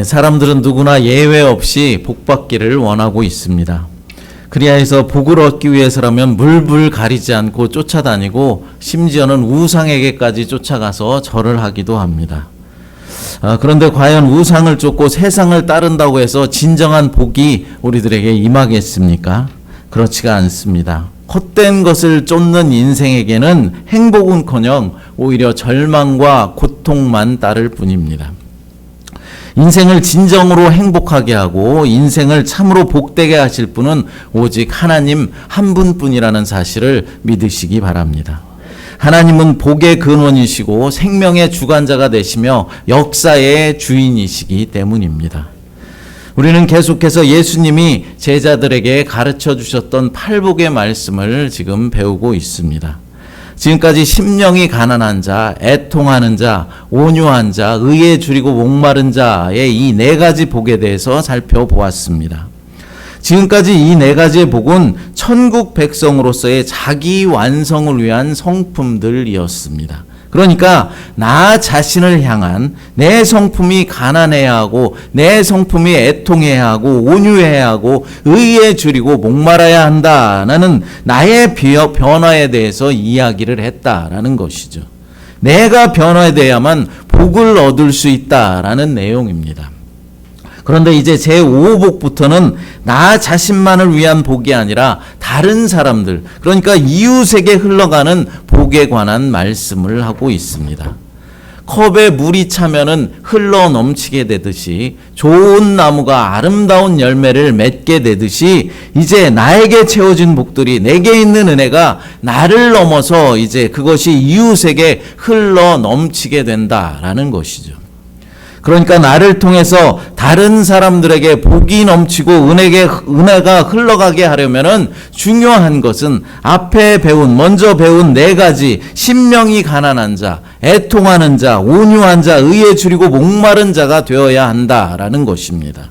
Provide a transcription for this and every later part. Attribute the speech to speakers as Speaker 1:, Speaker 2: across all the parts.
Speaker 1: 사람들은 누구나 예외 없이 복받기를 원하고 있습니다. 그리하여서 복을 얻기 위해서라면 물불 가리지 않고 쫓아다니고 심지어는 우상에게까지 쫓아가서 절을 하기도 합니다. 그런데 과연 우상을 쫓고 세상을 따른다고 해서 진정한 복이 우리들에게 임하겠습니까? 그렇지가 않습니다. 헛된 것을 쫓는 인생에게는 행복은커녕 오히려 절망과 고통만 따를 뿐입니다. 인생을 진정으로 행복하게 하고 인생을 참으로 복되게 하실 분은 오직 하나님 한 분뿐이라는 사실을 믿으시기 바랍니다. 하나님은 복의 근원이시고 생명의 주관자가 되시며 역사의 주인이시기 때문입니다. 우리는 계속해서 예수님이 제자들에게 가르쳐 주셨던 팔복의 말씀을 지금 배우고 있습니다. 지금까지 심령이 가난한 자, 애통하는 자, 온유한 자, 의에 줄이고 목마른 자의 이 네 가지 복에 대해서 살펴보았습니다. 지금까지 이 네 가지의 복은 천국 백성으로서의 자기 완성을 위한 성품들이었습니다. 그러니까 나 자신을 향한 내 성품이 가난해야 하고 내 성품이 애통해야 하고 온유해야 하고 의에 줄이고 목말아야 한다라는 나의 변화에 대해서 이야기를 했다라는 것이죠. 내가 변화돼야만 복을 얻을 수 있다라는 내용입니다. 그런데 이제 제5복부터는 나 자신만을 위한 복이 아니라 다른 사람들, 그러니까 이웃에게 흘러가는 복에 관한 말씀을 하고 있습니다. 컵에 물이 차면은 흘러 넘치게 되듯이 좋은 나무가 아름다운 열매를 맺게 되듯이 이제 나에게 채워진 복들이 내게 있는 은혜가 나를 넘어서 이제 그것이 이웃에게 흘러 넘치게 된다라는 것이죠. 그러니까 나를 통해서 다른 사람들에게 복이 넘치고 은혜가 흘러가게 하려면은 중요한 것은 앞에 먼저 배운 네 가지 심령이 가난한 자, 애통하는 자, 온유한 자, 의에 줄이고 목마른 자가 되어야 한다라는 것입니다.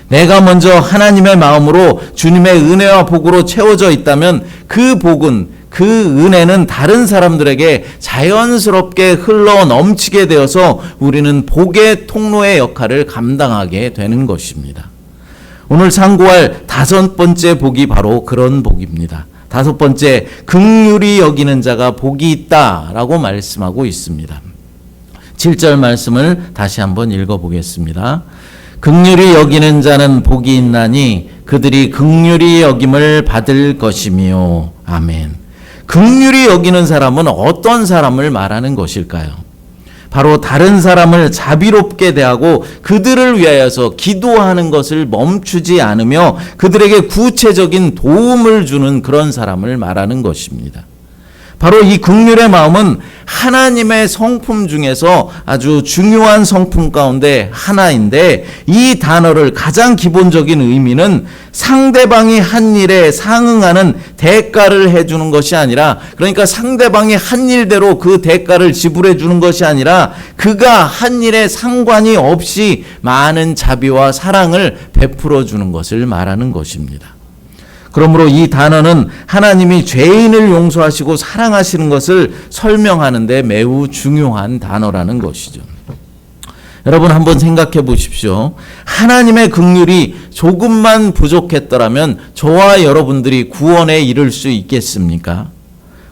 Speaker 1: 내가 먼저 하나님의 마음으로 주님의 은혜와 복으로 채워져 있다면 그 복은 그 은혜는 다른 사람들에게 자연스럽게 흘러 넘치게 되어서 우리는 복의 통로의 역할을 감당하게 되는 것입니다. 오늘 상고할 5번째 복이 바로 그런 복입니다. 5번째, 긍휼히 여기는 자가 복이 있다라고 말씀하고 있습니다. 7절 말씀을 다시 한번 읽어보겠습니다. 긍휼히 여기는 자는 복이 있나니 그들이 긍휼히 여김을 받을 것이며. 아멘. 긍휼히 여기는 사람은 어떤 사람을 말하는 것일까요? 바로 다른 사람을 자비롭게 대하고 그들을 위하여서 기도하는 것을 멈추지 않으며 그들에게 구체적인 도움을 주는 그런 사람을 말하는 것입니다. 바로 이 긍휼의 마음은 하나님의 성품 중에서 아주 중요한 성품 가운데 하나인데, 이 단어를 가장 기본적인 의미는 상대방이 한 일에 상응하는 대가를 해주는 것이 아니라, 그러니까 상대방이 한 일대로 그 대가를 지불해 주는 것이 아니라 그가 한 일에 상관이 없이 많은 자비와 사랑을 베풀어 주는 것을 말하는 것입니다. 그러므로 이 단어는 하나님이 죄인을 용서하시고 사랑하시는 것을 설명하는 데 매우 중요한 단어라는 것이죠. 여러분 한번 생각해 보십시오. 하나님의 긍휼이 조금만 부족했더라면 저와 여러분들이 구원에 이를 수 있겠습니까?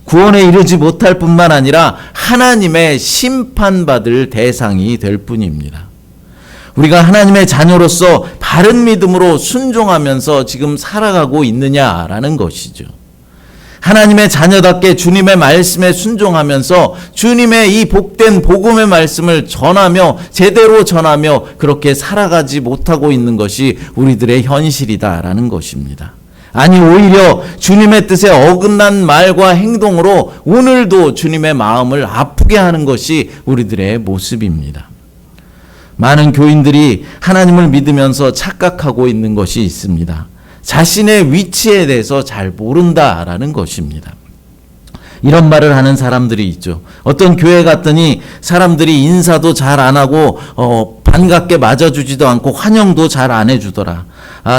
Speaker 1: 구원에 이르지 못할 뿐만 아니라 하나님의 심판받을 대상이 될 뿐입니다. 우리가 하나님의 자녀로서 바른 믿음으로 순종하면서 지금 살아가고 있느냐라는 것이죠. 하나님의 자녀답게 주님의 말씀에 순종하면서 주님의 이 복된 복음의 말씀을 전하며 제대로 전하며 그렇게 살아가지 못하고 있는 것이 우리들의 현실이다라는 것입니다. 아니, 오히려 주님의 뜻에 어긋난 말과 행동으로 오늘도 주님의 마음을 아프게 하는 것이 우리들의 모습입니다. 많은 교인들이 하나님을 믿으면서 착각하고 있는 것이 있습니다. 자신의 위치에 대해서 잘 모른다라는 것입니다. 이런 말을 하는 사람들이 있죠. 어떤 교회 갔더니 사람들이 인사도 잘 안 하고 반갑게 맞아주지도 않고 환영도 잘 안 해주더라.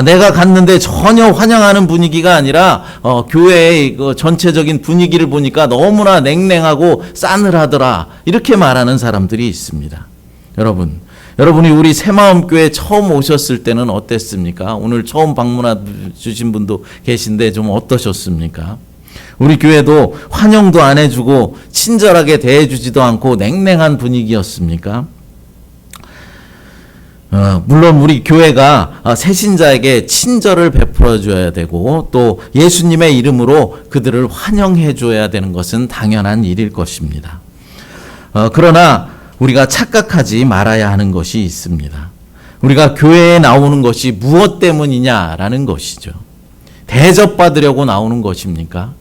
Speaker 1: 내가 갔는데 전혀 환영하는 분위기가 아니라 교회의 전체적인 분위기를 보니까 너무나 냉랭하고 싸늘하더라. 이렇게 말하는 사람들이 있습니다. 여러분, 여러분이 우리 새마음교회 처음 오셨을 때는 어땠습니까? 오늘 처음 방문해 주신 분도 계신데 좀 어떠셨습니까? 우리 교회도 환영도 안 해주고 친절하게 대해주지도 않고 냉랭한 분위기였습니까? 물론 우리 교회가 새신자에게 친절을 베풀어 줘야 되고 또 예수님의 이름으로 그들을 환영해 줘야 되는 것은 당연한 일일 것입니다. 그러나 우리가 착각하지 말아야 하는 것이 있습니다. 우리가 교회에 나오는 것이 무엇 때문이냐라는 것이죠. 대접받으려고 나오는 것입니까?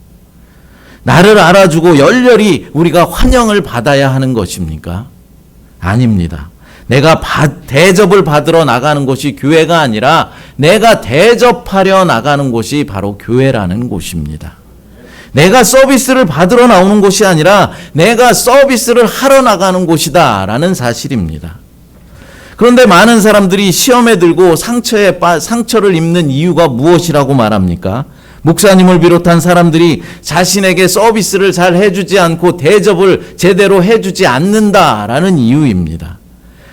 Speaker 1: 나를 알아주고 열렬히 우리가 환영을 받아야 하는 것입니까? 아닙니다. 내가 대접을 받으러 나가는 곳이 교회가 아니라 내가 대접하려 나가는 곳이 바로 교회라는 곳입니다. 내가 서비스를 받으러 나오는 곳이 아니라 내가 서비스를 하러 나가는 곳이다 라는 사실입니다. 그런데 많은 사람들이 시험에 들고 상처를 입는 이유가 무엇이라고 말합니까? 목사님을 비롯한 사람들이 자신에게 서비스를 잘 해주지 않고 대접을 제대로 해주지 않는다라는 이유입니다.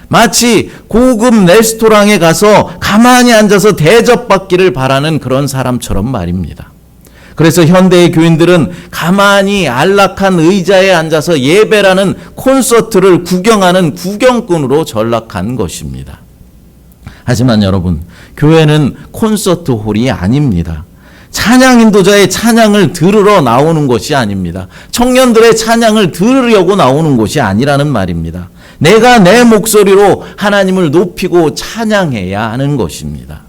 Speaker 1: 마치 고급 레스토랑에 가서 가만히 앉아서 대접받기를 바라는 그런 사람처럼 말입니다. 그래서 현대의 교인들은 가만히 안락한 의자에 앉아서 예배라는 콘서트를 구경하는 구경꾼으로 전락한 것입니다. 하지만 여러분, 교회는 콘서트 홀이 아닙니다. 찬양 인도자의 찬양을 들으러 나오는 것이 아닙니다. 청년들의 찬양을 들으려고 나오는 것이 아니라는 말입니다. 내가 내 목소리로 하나님을 높이고 찬양해야 하는 것입니다.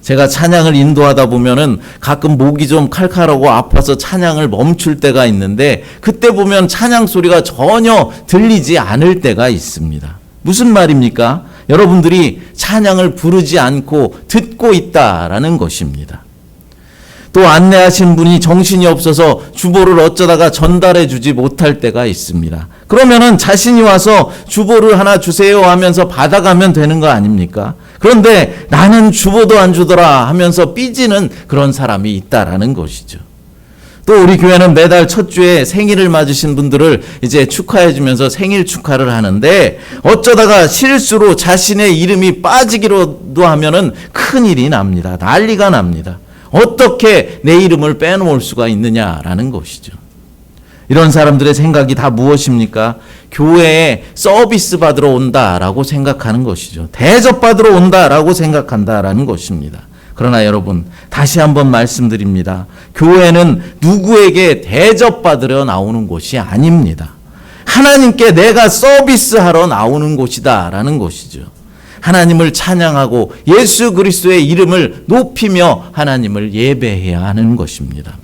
Speaker 1: 제가 찬양을 인도하다 보면은 가끔 목이 좀 칼칼하고 아파서 찬양을 멈출 때가 있는데 그때 보면 찬양 소리가 전혀 들리지 않을 때가 있습니다. 무슨 말입니까? 여러분들이 찬양을 부르지 않고 듣고 있다라는 것입니다. 또 안내하신 분이 정신이 없어서 주보를 어쩌다가 전달해 주지 못할 때가 있습니다. 그러면은 자신이 와서 주보를 하나 주세요 하면서 받아가면 되는 거 아닙니까? 그런데 나는 주보도 안 주더라 하면서 삐지는 그런 사람이 있다라는 것이죠. 또 우리 교회는 매달 첫 주에 생일을 맞으신 분들을 이제 축하해 주면서 생일 축하를 하는데 어쩌다가 실수로 자신의 이름이 빠지기로도 하면은 큰일이 납니다. 난리가 납니다. 어떻게 내 이름을 빼놓을 수가 있느냐라는 것이죠. 이런 사람들의 생각이 다 무엇입니까? 교회에 서비스 받으러 온다라고 생각하는 것이죠. 대접받으러 온다라고 생각한다라는 것입니다. 그러나 여러분, 다시 한번 말씀드립니다. 교회는 누구에게 대접받으러 나오는 곳이 아닙니다. 하나님께 내가 서비스하러 나오는 곳이다라는 것이죠. 하나님을 찬양하고 예수 그리스도의 이름을 높이며 하나님을 예배해야 하는 것입니다.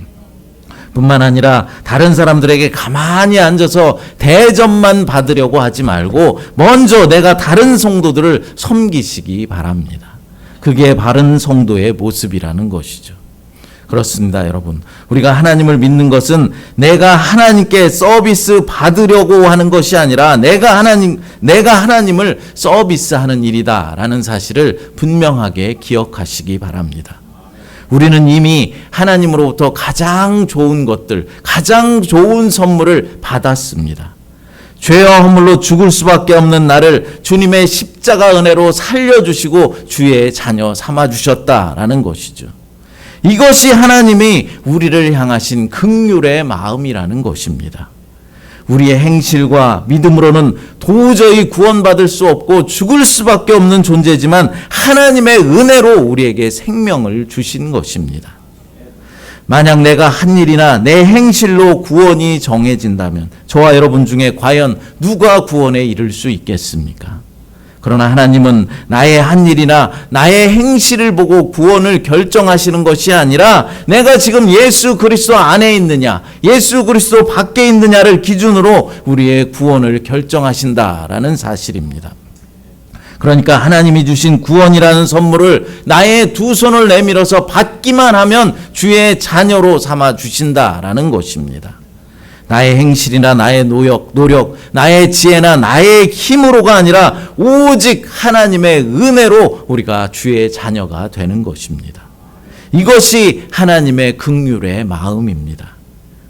Speaker 1: 뿐만 아니라 다른 사람들에게 가만히 앉아서 대접만 받으려고 하지 말고 먼저 내가 다른 성도들을 섬기시기 바랍니다. 그게 바른 성도의 모습이라는 것이죠. 그렇습니다, 여러분. 우리가 하나님을 믿는 것은 내가 하나님께 서비스 받으려고 하는 것이 아니라 내가 하나님을 서비스하는 일이다라는 사실을 분명하게 기억하시기 바랍니다. 우리는 이미 하나님으로부터 가장 좋은 것들, 가장 좋은 선물을 받았습니다. 죄와 허물로 죽을 수밖에 없는 나를 주님의 십자가 은혜로 살려주시고 주의 자녀 삼아주셨다라는 것이죠. 이것이 하나님이 우리를 향하신 긍휼의 마음이라는 것입니다. 우리의 행실과 믿음으로는 도저히 구원받을 수 없고 죽을 수밖에 없는 존재지만 하나님의 은혜로 우리에게 생명을 주신 것입니다. 만약 내가 한 일이나 내 행실로 구원이 정해진다면 저와 여러분 중에 과연 누가 구원에 이를 수 있겠습니까? 그러나 하나님은 나의 한 일이나 나의 행실을 보고 구원을 결정하시는 것이 아니라 내가 지금 예수 그리스도 안에 있느냐, 예수 그리스도 밖에 있느냐를 기준으로 우리의 구원을 결정하신다라는 사실입니다. 그러니까 하나님이 주신 구원이라는 선물을 나의 두 손을 내밀어서 받기만 하면 주의 자녀로 삼아 주신다라는 것입니다. 나의 행실이나 나의 노력, 나의 지혜나 나의 힘으로가 아니라 오직 하나님의 은혜로 우리가 주의 자녀가 되는 것입니다. 이것이 하나님의 긍휼의 마음입니다.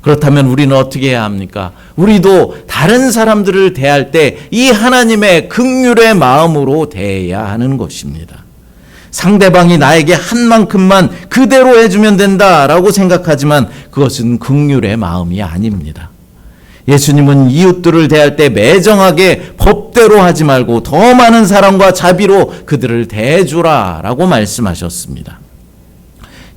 Speaker 1: 그렇다면 우리는 어떻게 해야 합니까? 우리도 다른 사람들을 대할 때 이 하나님의 긍휼의 마음으로 대해야 하는 것입니다. 상대방이 나에게 한 만큼만 그대로 해주면 된다라고 생각하지만 그것은 긍휼의 마음이 아닙니다. 예수님은 이웃들을 대할 때 매정하게 법대로 하지 말고 더 많은 사랑과 자비로 그들을 대해주라라고 말씀하셨습니다.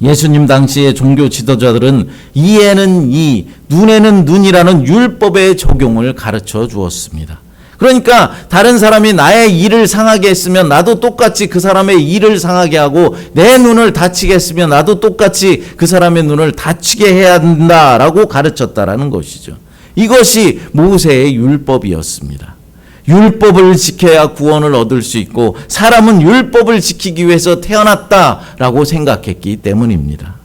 Speaker 1: 예수님 당시의 종교 지도자들은 이에는 이, 눈에는 눈이라는 율법의 적용을 가르쳐 주었습니다. 그러니까 다른 사람이 나의 일을 상하게 했으면 나도 똑같이 그 사람의 일을 상하게 하고, 내 눈을 다치게 했으면 나도 똑같이 그 사람의 눈을 다치게 해야 한다라고 가르쳤다라는 것이죠. 이것이 모세의 율법이었습니다. 율법을 지켜야 구원을 얻을 수 있고 사람은 율법을 지키기 위해서 태어났다라고 생각했기 때문입니다.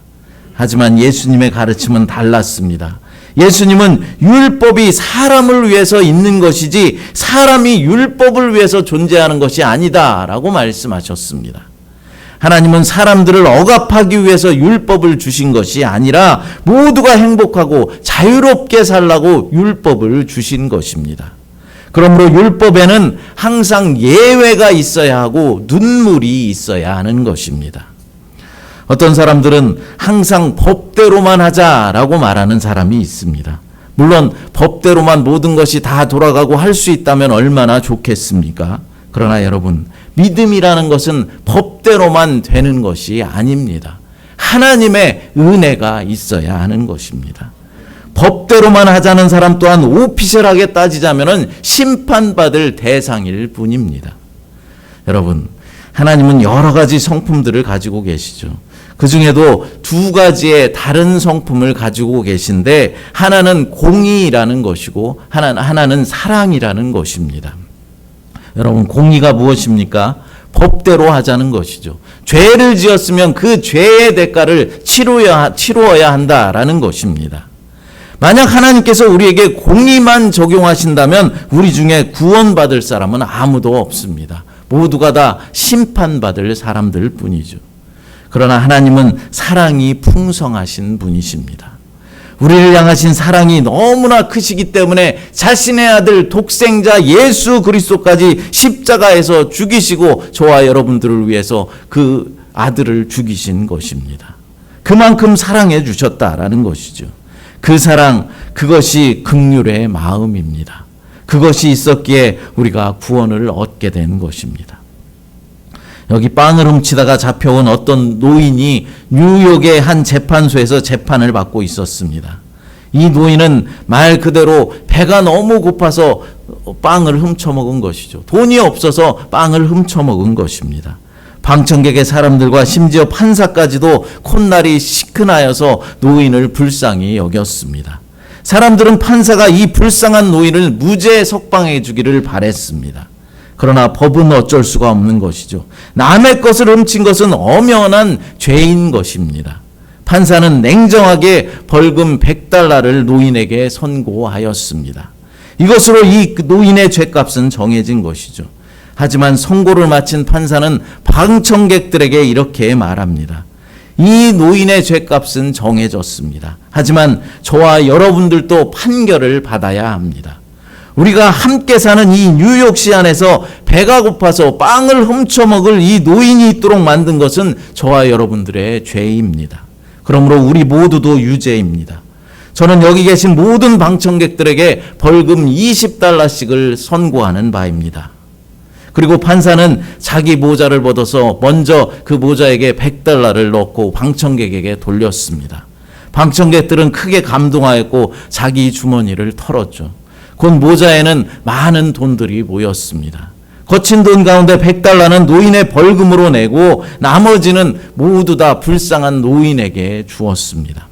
Speaker 1: 하지만 예수님의 가르침은 달랐습니다. 예수님은 율법이 사람을 위해서 있는 것이지 사람이 율법을 위해서 존재하는 것이 아니다라고 말씀하셨습니다. 하나님은 사람들을 억압하기 위해서 율법을 주신 것이 아니라 모두가 행복하고 자유롭게 살라고 율법을 주신 것입니다. 그러므로 율법에는 항상 예외가 있어야 하고 눈물이 있어야 하는 것입니다. 어떤 사람들은 항상 법대로만 하자라고 말하는 사람이 있습니다. 물론 법대로만 모든 것이 다 돌아가고 할 수 있다면 얼마나 좋겠습니까? 그러나 여러분, 믿음이라는 것은 법대로만 되는 것이 아닙니다. 하나님의 은혜가 있어야 하는 것입니다. 법대로만 하자는 사람 또한 오피셜하게 따지자면 심판받을 대상일 뿐입니다. 여러분, 하나님은 여러 가지 성품들을 가지고 계시죠. 그 중에도 두 가지의 다른 성품을 가지고 계신데, 하나는 공의라는 것이고 하나는 사랑이라는 것입니다. 여러분, 공의가 무엇입니까? 법대로 하자는 것이죠. 죄를 지었으면 그 죄의 대가를 치루어야 한다라는 것입니다. 만약 하나님께서 우리에게 공의만 적용하신다면 우리 중에 구원받을 사람은 아무도 없습니다. 모두가 다 심판받을 사람들 뿐이죠. 그러나 하나님은 사랑이 풍성하신 분이십니다. 우리를 향하신 사랑이 너무나 크시기 때문에 자신의 아들 독생자 예수 그리스도까지 십자가에서 죽이시고 저와 여러분들을 위해서 그 아들을 죽이신 것입니다. 그만큼 사랑해 주셨다라는 것이죠. 그 사랑, 그것이 긍휼의 마음입니다. 그것이 있었기에 우리가 구원을 얻게 된 것입니다. 여기 빵을 훔치다가 잡혀온 어떤 노인이 뉴욕의 한 재판소에서 재판을 받고 있었습니다. 이 노인은 말 그대로 배가 너무 고파서 빵을 훔쳐먹은 것이죠. 돈이 없어서 빵을 훔쳐먹은 것입니다. 방청객의 사람들과 심지어 판사까지도 콧날이 시큰하여서 노인을 불쌍히 여겼습니다. 사람들은 판사가 이 불쌍한 노인을 무죄 석방해 주기를 바랬습니다. 그러나 법은 어쩔 수가 없는 것이죠. 남의 것을 훔친 것은 엄연한 죄인 것입니다. 판사는 냉정하게 벌금 $100를 노인에게 선고하였습니다. 이것으로 이 노인의 죄값은 정해진 것이죠. 하지만 선고를 마친 판사는 방청객들에게 이렇게 말합니다. 이 노인의 죄값은 정해졌습니다. 하지만 저와 여러분들도 판결을 받아야 합니다. 우리가 함께 사는 이 뉴욕시 안에서 배가 고파서 빵을 훔쳐먹을 이 노인이 있도록 만든 것은 저와 여러분들의 죄입니다. 그러므로 우리 모두도 유죄입니다. 저는 여기 계신 모든 방청객들에게 벌금 $20씩을 선고하는 바입니다. 그리고 판사는 자기 모자를 벗어서 먼저 그 모자에게 $100를 넣고 방청객에게 돌렸습니다. 방청객들은 크게 감동하였고 자기 주머니를 털었죠. 곧 모자에는 많은 돈들이 모였습니다. 거친 돈 가운데 $100는 노인의 벌금으로 내고 나머지는 모두 다 불쌍한 노인에게 주었습니다.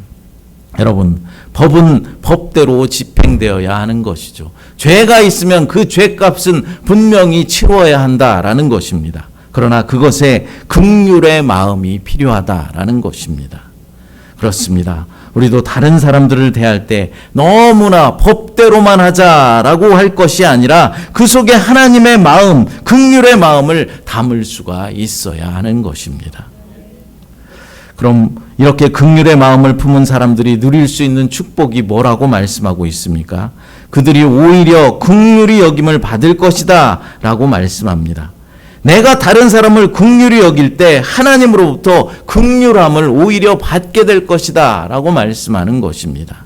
Speaker 1: 여러분, 법은 법대로 집행되어야 하는 것이죠. 죄가 있으면 그 죄값은 분명히 치러야 한다라는 것입니다. 그러나 그것에 긍휼의 마음이 필요하다라는 것입니다. 그렇습니다. 우리도 다른 사람들을 대할 때 너무나 법대로만 하자라고 할 것이 아니라 그 속에 하나님의 마음, 긍휼의 마음을 담을 수가 있어야 하는 것입니다. 그럼 이렇게 긍휼의 마음을 품은 사람들이 누릴 수 있는 축복이 뭐라고 말씀하고 있습니까? 그들이 오히려 긍휼히 여김을 받을 것이다 라고 말씀합니다. 내가 다른 사람을 긍휼히 여길 때 하나님으로부터 긍휼함을 오히려 받게 될 것이다 라고 말씀하는 것입니다.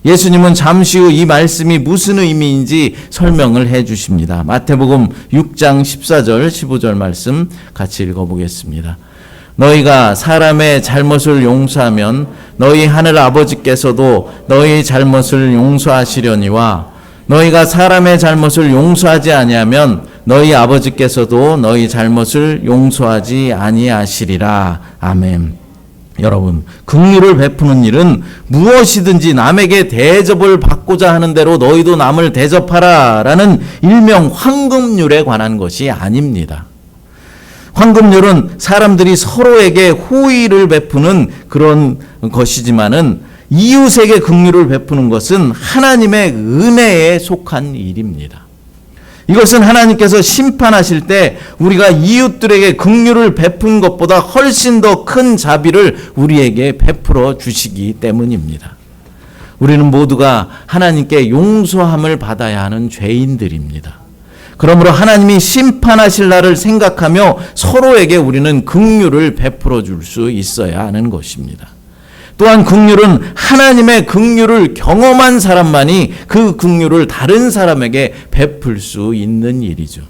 Speaker 1: 예수님은 잠시 후 이 말씀이 무슨 의미인지 설명을 해 주십니다. 마태복음 6장 14절 15절 말씀 같이 읽어보겠습니다. 너희가 사람의 잘못을 용서하면 너희 하늘 아버지께서도 너희 잘못을 용서하시려니와 너희가 사람의 잘못을 용서하지 아니하면 너희 아버지께서도 너희 잘못을 용서하지 아니하시리라. 아멘. 여러분, 긍휼을 베푸는 일은 무엇이든지 남에게 대접을 받고자 하는 대로 너희도 남을 대접하라 라는 일명 황금률에 관한 것이 아닙니다. 황금률은 사람들이 서로에게 호의를 베푸는 그런 것이지만은 이웃에게 긍휼을 베푸는 것은 하나님의 은혜에 속한 일입니다. 이것은 하나님께서 심판하실 때 우리가 이웃들에게 긍휼을 베푼 것보다 훨씬 더 큰 자비를 우리에게 베풀어 주시기 때문입니다. 우리는 모두가 하나님께 용서함을 받아야 하는 죄인들입니다. 그러므로 하나님이 심판하실 날을 생각하며 서로에게 우리는 긍휼을 베풀어 줄 수 있어야 하는 것입니다. 또한 긍휼은 하나님의 긍휼을 경험한 사람만이 그 긍휼을 다른 사람에게 베풀 수 있는 일이죠.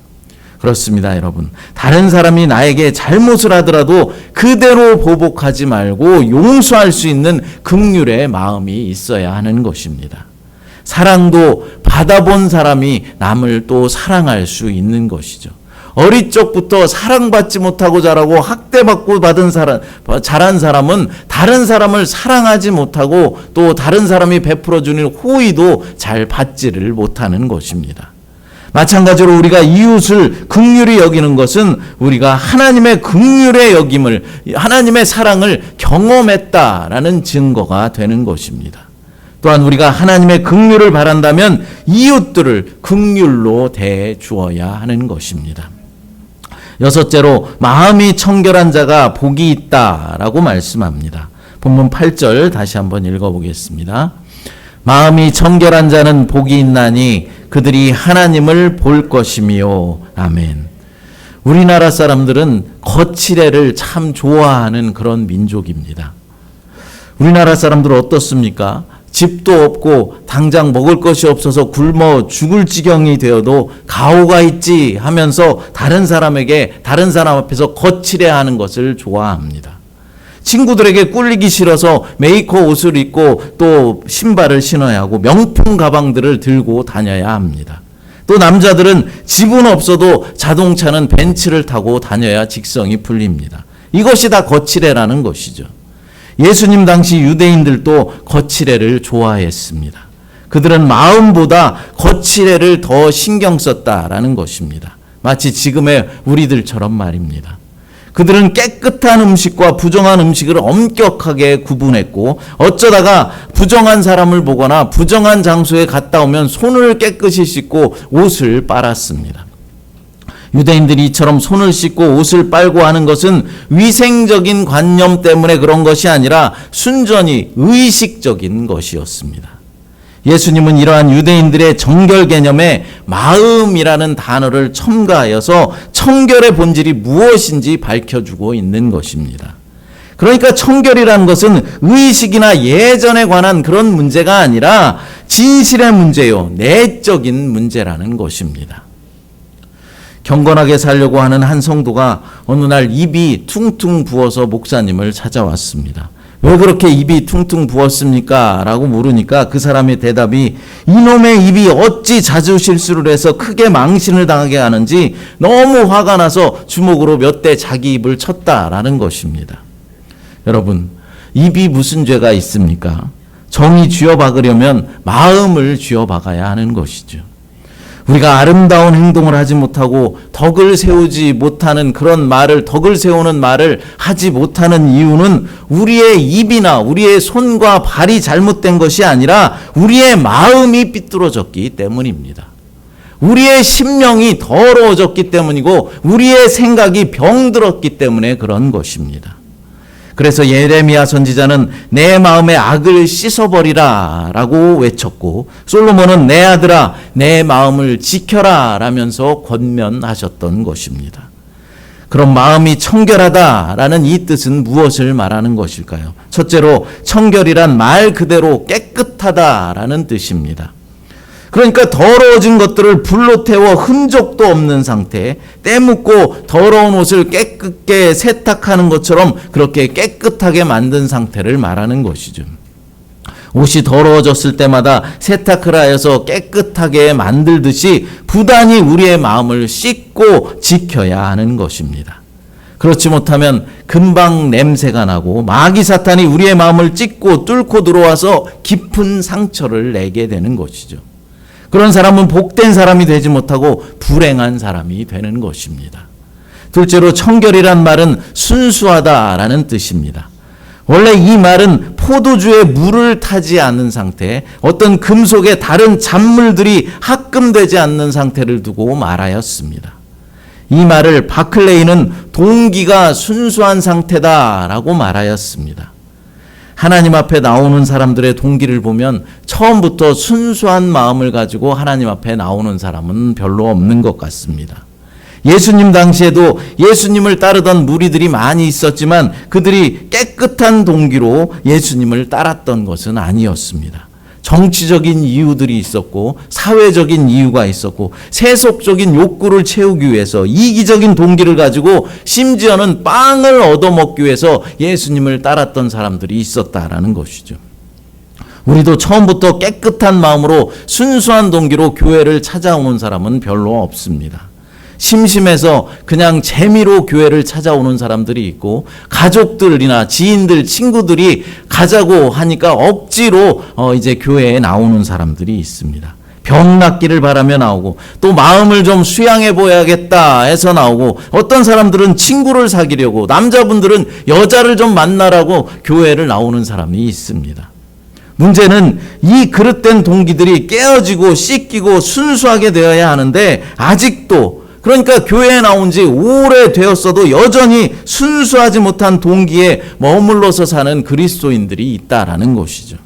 Speaker 1: 그렇습니다, 여러분. 다른 사람이 나에게 잘못을 하더라도 그대로 보복하지 말고 용서할 수 있는 긍휼의 마음이 있어야 하는 것입니다. 사랑도 받아본 사람이 남을 또 사랑할 수 있는 것이죠. 어릴 적부터 사랑받지 못하고 자라고 학대받고 자란 사람은 다른 사람을 사랑하지 못하고 또 다른 사람이 베풀어주는 호의도 잘 받지를 못하는 것입니다. 마찬가지로 우리가 이웃을 긍휼히 여기는 것은 우리가 하나님의 긍휼의 여김을, 하나님의 사랑을 경험했다라는 증거가 되는 것입니다. 또한 우리가 하나님의 긍휼을 바란다면 이웃들을 긍휼로 대해 주어야 하는 것입니다. 여섯째로 마음이 청결한 자가 복이 있다라고 말씀합니다. 본문 8절 다시 한번 읽어보겠습니다. 마음이 청결한 자는 복이 있나니 그들이 하나님을 볼 것이며. 아멘. 우리나라 사람들은 거칠애를 참 좋아하는 그런 민족입니다. 우리나라 사람들 어떻습니까? 집도 없고 당장 먹을 것이 없어서 굶어 죽을 지경이 되어도 가오가 있지 하면서 다른 사람 앞에서 거칠애하는 것을 좋아합니다. 친구들에게 꿀리기 싫어서 메이커 옷을 입고 또 신발을 신어야 하고 명품 가방들을 들고 다녀야 합니다. 또 남자들은 집은 없어도 자동차는 벤츠를 타고 다녀야 직성이 풀립니다. 이것이 다 거칠애라는 것이죠. 예수님 당시 유대인들도 거칠애를 좋아했습니다. 그들은 마음보다 거칠애를 더 신경 썼다라는 것입니다. 마치 지금의 우리들처럼 말입니다. 그들은 깨끗한 음식과 부정한 음식을 엄격하게 구분했고 어쩌다가 부정한 사람을 보거나 부정한 장소에 갔다 오면 손을 깨끗이 씻고 옷을 빨았습니다. 유대인들이 이처럼 손을 씻고 옷을 빨고 하는 것은 위생적인 관념 때문에 그런 것이 아니라 순전히 의식적인 것이었습니다. 예수님은 이러한 유대인들의 정결 개념에 마음이라는 단어를 첨가하여서 청결의 본질이 무엇인지 밝혀주고 있는 것입니다. 그러니까 청결이라는 것은 의식이나 예전에 관한 그런 문제가 아니라 진실의 문제요, 내적인 문제라는 것입니다. 경건하게 살려고 하는 한 성도가 어느 날 입이 퉁퉁 부어서 목사님을 찾아왔습니다. 왜 그렇게 입이 퉁퉁 부었습니까? 라고 물으니까 그 사람의 대답이 이놈의 입이 어찌 자주 실수를 해서 크게 망신을 당하게 하는지 너무 화가 나서 주먹으로 몇 대 자기 입을 쳤다라는 것입니다. 여러분, 입이 무슨 죄가 있습니까? 정이 쥐어박으려면 마음을 쥐어박아야 하는 것이죠. 우리가 아름다운 행동을 하지 못하고 덕을 세우지 못하는 그런 말을, 덕을 세우는 말을 하지 못하는 이유는 우리의 입이나 우리의 손과 발이 잘못된 것이 아니라 우리의 마음이 삐뚤어졌기 때문입니다. 우리의 심령이 더러워졌기 때문이고 우리의 생각이 병들었기 때문에 그런 것입니다. 그래서 예레미야 선지자는 내 마음의 악을 씻어버리라 라고 외쳤고, 솔로몬은 내 아들아 내 마음을 지켜라 라면서 권면하셨던 것입니다. 그럼 마음이 청결하다라는 이 뜻은 무엇을 말하는 것일까요? 첫째로 청결이란 말 그대로 깨끗하다라는 뜻입니다. 그러니까 더러워진 것들을 불로 태워 흔적도 없는 상태, 때 묻고 더러운 옷을 깨끗게 세탁하는 것처럼 그렇게 깨끗하게 만든 상태를 말하는 것이죠. 옷이 더러워졌을 때마다 세탁을 하여서 깨끗하게 만들듯이 부단히 우리의 마음을 씻고 지켜야 하는 것입니다. 그렇지 못하면 금방 냄새가 나고 마귀 사탄이 우리의 마음을 찢고 뚫고 들어와서 깊은 상처를 내게 되는 것이죠. 그런 사람은 복된 사람이 되지 못하고 불행한 사람이 되는 것입니다. 둘째로 청결이란 말은 순수하다라는 뜻입니다. 원래 이 말은 포도주에 물을 타지 않는 상태, 어떤 금속의 다른 잔물들이 합금되지 않는 상태를 두고 말하였습니다. 이 말을 바클레이는 동기가 순수한 상태다라고 말하였습니다. 하나님 앞에 나오는 사람들의 동기를 보면 처음부터 순수한 마음을 가지고 하나님 앞에 나오는 사람은 별로 없는 것 같습니다. 예수님 당시에도 예수님을 따르던 무리들이 많이 있었지만 그들이 깨끗한 동기로 예수님을 따랐던 것은 아니었습니다. 정치적인 이유들이 있었고 사회적인 이유가 있었고 세속적인 욕구를 채우기 위해서 이기적인 동기를 가지고 심지어는 빵을 얻어먹기 위해서 예수님을 따랐던 사람들이 있었다라는 것이죠. 우리도 처음부터 깨끗한 마음으로 순수한 동기로 교회를 찾아오는 사람은 별로 없습니다. 심심해서 그냥 재미로 교회를 찾아오는 사람들이 있고, 가족들이나 지인들, 친구들이 가자고 하니까 억지로 이제 교회에 나오는 사람들이 있습니다. 병 낫기를 바라며 나오고, 또 마음을 좀 수양해 보야겠다 해서 나오고, 어떤 사람들은 친구를 사귀려고, 남자분들은 여자를 좀 만나라고 교회를 나오는 사람이 있습니다. 문제는 이 그릇된 동기들이 깨어지고 씻기고 순수하게 되어야 하는데, 아직도, 그러니까 교회에 나온 지 오래되었어도 여전히 순수하지 못한 동기에 머물러서 사는 그리스도인들이 있다라는 것이죠.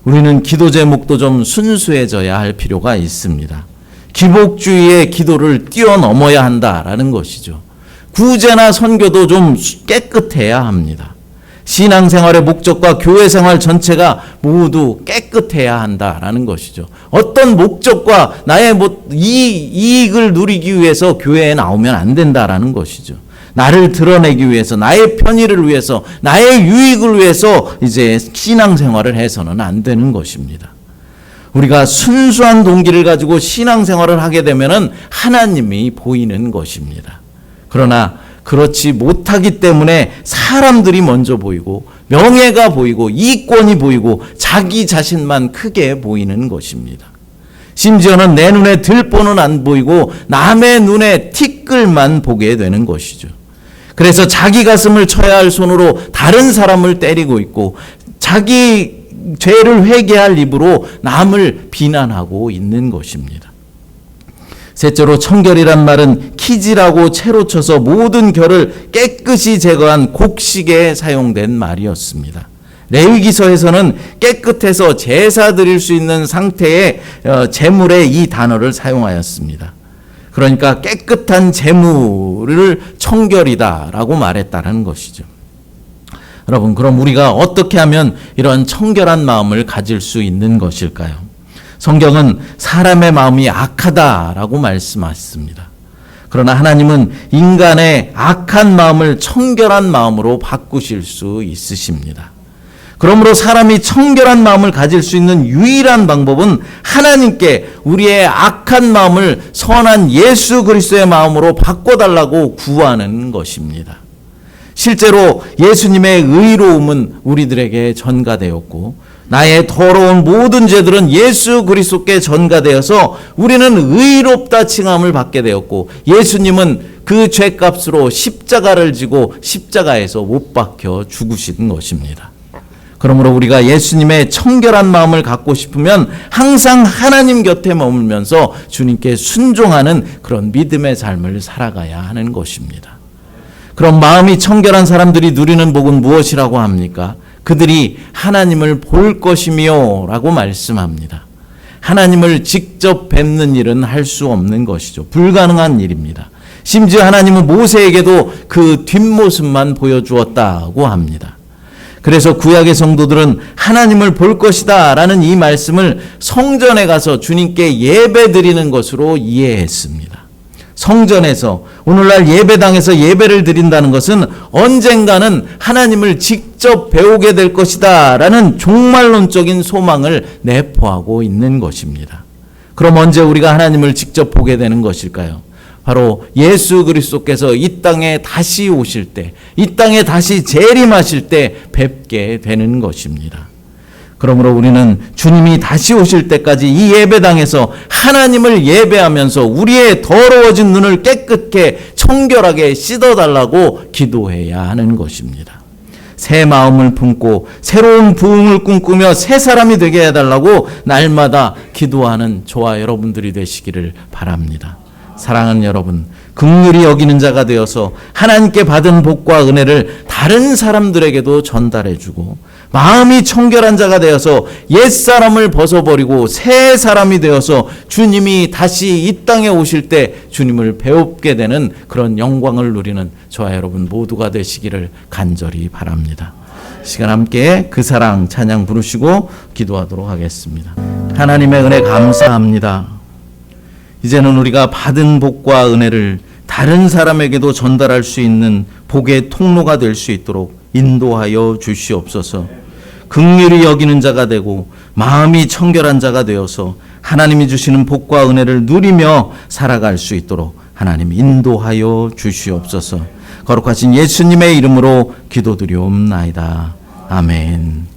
Speaker 1: 우리는 기도 제목도 좀 순수해져야 할 필요가 있습니다. 기복주의의 기도를 뛰어넘어야 한다라는 것이죠. 구제나 선교도 좀 깨끗해야 합니다. 신앙생활의 목적과 교회생활 전체가 모두 깨끗해야 한다라는 것이죠. 어떤 목적과 나의 이익을 누리기 위해서 교회에 나오면 안 된다라는 것이죠. 나를 드러내기 위해서, 나의 편의를 위해서, 나의 유익을 위해서 이제 신앙생활을 해서는 안 되는 것입니다. 우리가 순수한 동기를 가지고 신앙생활을 하게 되면은 하나님이 보이는 것입니다. 그러나 그렇지 못하기 때문에 사람들이 먼저 보이고 명예가 보이고 이권이 보이고 자기 자신만 크게 보이는 것입니다. 심지어는 내 눈에 들보는 안 보이고 남의 눈에 티끌만 보게 되는 것이죠. 그래서 자기 가슴을 쳐야 할 손으로 다른 사람을 때리고 있고, 자기 죄를 회개할 입으로 남을 비난하고 있는 것입니다. 셋째로 청결이란 말은 키지라고 채로 쳐서 모든 결을 깨끗이 제거한 곡식에 사용된 말이었습니다. 레위기서에서는 깨끗해서 제사 드릴 수 있는 상태의 제물에 이 단어를 사용하였습니다. 그러니까 깨끗한 제물을 청결이다라고 말했다는 것이죠. 여러분, 그럼 우리가 어떻게 하면 이런 청결한 마음을 가질 수 있는 것일까요? 성경은 사람의 마음이 악하다라고 말씀하셨습니다. 그러나 하나님은 인간의 악한 마음을 청결한 마음으로 바꾸실 수 있으십니다. 그러므로 사람이 청결한 마음을 가질 수 있는 유일한 방법은 하나님께 우리의 악한 마음을 선한 예수 그리스도의 마음으로 바꿔달라고 구하는 것입니다. 실제로 예수님의 의로움은 우리들에게 전가되었고, 나의 더러운 모든 죄들은 예수 그리스도께 전가되어서 우리는 의롭다 칭함을 받게 되었고, 예수님은 그 죄값으로 십자가를 지고 십자가에서 못 박혀 죽으신 것입니다. 그러므로 우리가 예수님의 청결한 마음을 갖고 싶으면 항상 하나님 곁에 머물면서 주님께 순종하는 그런 믿음의 삶을 살아가야 하는 것입니다. 그럼 마음이 청결한 사람들이 누리는 복은 무엇이라고 합니까? 그들이 하나님을 볼 것이며 라고 말씀합니다. 하나님을 직접 뵙는 일은 할 수 없는 것이죠. 불가능한 일입니다. 심지어 하나님은 모세에게도 그 뒷모습만 보여주었다고 합니다. 그래서 구약의 성도들은 하나님을 볼 것이다 라는 이 말씀을 성전에 가서 주님께 예배 드리는 것으로 이해했습니다. 성전에서 오늘날 예배당에서 예배를 드린다는 것은 언젠가는 하나님을 직접 배우게 될 것이다 라는 종말론적인 소망을 내포하고 있는 것입니다. 그럼 언제 우리가 하나님을 직접 보게 되는 것일까요? 바로 예수 그리스도께서 이 땅에 다시 오실 때, 이 땅에 다시 재림하실 때 뵙게 되는 것입니다. 그러므로 우리는 주님이 다시 오실 때까지 이 예배당에서 하나님을 예배하면서 우리의 더러워진 눈을 깨끗게 청결하게 씻어달라고 기도해야 하는 것입니다. 새 마음을 품고 새로운 부흥을 꿈꾸며 새 사람이 되게 해달라고 날마다 기도하는 저와 여러분들이 되시기를 바랍니다. 사랑하는 여러분, 긍휼히 여기는 자가 되어서 하나님께 받은 복과 은혜를 다른 사람들에게도 전달해주고 마음이 청결한 자가 되어서 옛사람을 벗어버리고 새 사람이 되어서 주님이 다시 이 땅에 오실 때 주님을 배웁게 되는 그런 영광을 누리는 저와 여러분 모두가 되시기를 간절히 바랍니다. 시간 함께 그 사랑 찬양 부르시고 기도하도록 하겠습니다. 하나님의 은혜 감사합니다. 이제는 우리가 받은 복과 은혜를 다른 사람에게도 전달할 수 있는 복의 통로가 될 수 있도록 인도하여 주시옵소서. 긍휼히 여기는 자가 되고 마음이 청결한 자가 되어서 하나님이 주시는 복과 은혜를 누리며 살아갈 수 있도록 하나님 인도하여 주시옵소서. 거룩하신 예수님의 이름으로 기도드리옵나이다. 아멘.